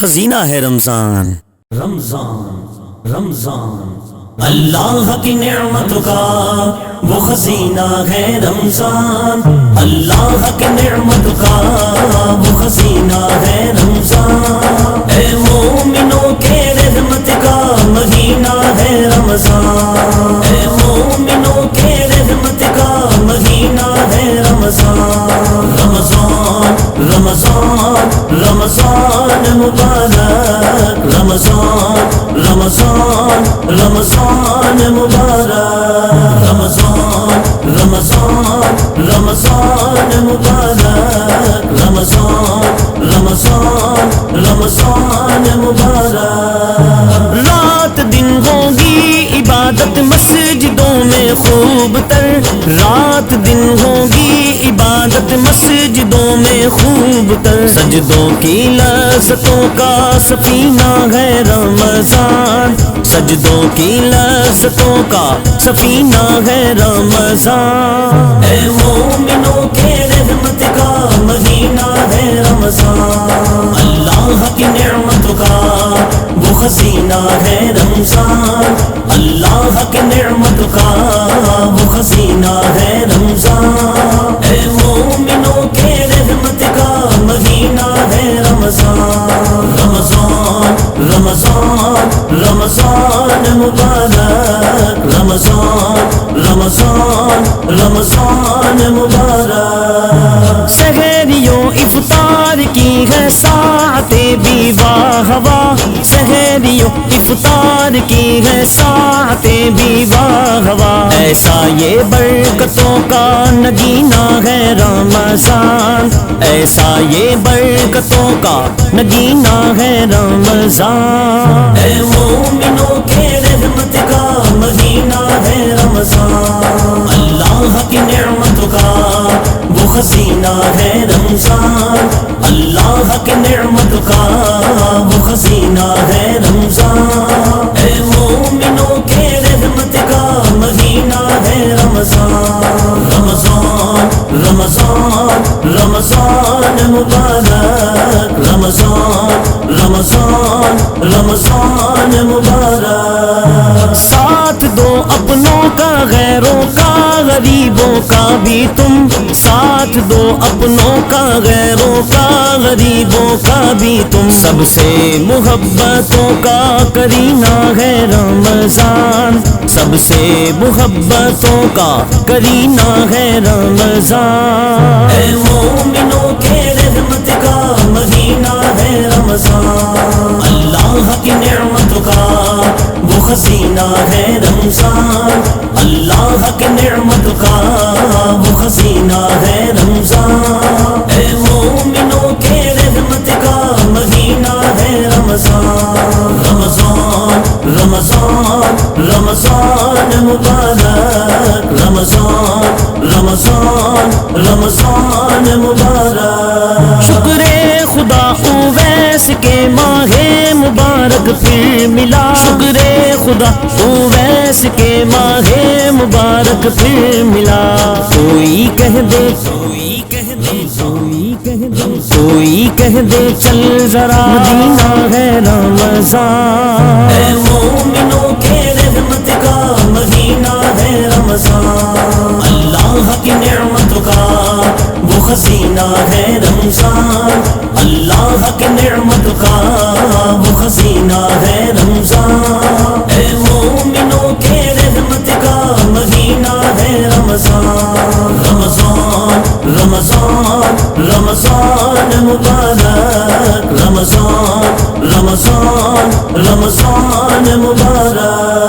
خزینہ ہے رمضان۔ رمضان رمضان اللہ کی نعمت کا وہ خزینہ ہے رمضان، اللہ کی نعمت کا وہ خزینہ ہے رمضان، اے مومنوں کے رحمت کا مہینہ ہے رمضان، اے مومنوں کے رحمت کا مہینہ ہے رمضان، رمضان رمضان رمضان مبارک، رمضان رمضان رمضان مبارک، رمضان رمضان رمضان مبارک، رمضان رمضان رمضان مبارک۔ رات دن ہوگی عبادت مسجدوں میں خوب تر، رات دن ہوگی عبادت مسجدوں میں خوب تر، سجدوں کی لذتوں کا سفینہ ہے رمضان، سجدوں کی لذتوں کا سفینہ ہے رمضان، اے مومنوں کے رحمت کا مہینہ ہے رمضان، اللہ کی نعمت کا وہ خزینہ ہے رمضان، اللہ کی نعمت کا وہ خزینہ ہے رمضان، اے مومنوں کے رحمت کا مہینہ ہے رمضان، رمضان رمضان رمضان مبارک، رمضان رمضان رمضان مبارک۔ سحریوں افطار کی ہے ساعت بھی واہ واہ، سحریوں افطار کی ہے ساعت بھی واہ واہ، ایسا یہ برکتوں کا نگینہ ہے رمضان، ایسا یہ برکتوں کا نگینہ ہے رمضان، اے مومنوں کے رحمت کا مہینہ ہے رمضان، اللہ کی نعمت کا وہ خزینہ ہے رمضان، اللہ کی نعمت کا وہ خزینہ ہے رمضان، اے مومنوں کے رحمت کا مہینہ ہے رمضان، رمضان رمضان رمضان مبارک، رمضان رمضان رمضان مبارک۔ ساتھ دو اپنوں کا غیروں کا غریبوں کا بھی تم، ساتھ دو اپنوں کا غیروں کا غریبوں کا بھی تم، سب سے محبتوں کا کرینہ ہے رمضان، سب سے محبتوں کا کرینہ ہے رمضان، اے مومنوں کے رحمت کا مہینہ ہے رمضان، اللہ کی نعمت کا وہ خزینہ ہے رمضان، اللہ کی نعمت کا وہ خزینہ ہے رمضان، اے مومنوں کے رحمت کا مہینہ ہے رمضان، رمضان رمضان رمضان مبارک، رمضان رمضان رمضان مبارک۔ شکر خدا اویس کے ماہ مبارک پھر ملا، شکر خدا اویس کے ماہ مبارک پھر ملا، کوئی کہہ دے کوئی کہہ دے کوئی کہہ دے کوئی کہہ دے چل ذرا مدینہ ہے رمضان، اے مومنوں کے رحمت کا مہینہ ہے رمضان، اللہ کی نعمت کا وہ خزینہ ہے رمضان، اللہ کی نعمت کا وہ خزینہ ہے رمضان، اے مومنوں کے رحمت کا مہینہ ہے رمضان، رمضان رمضان رمضان مبارک، رمضان رمضان رمضان مبارک۔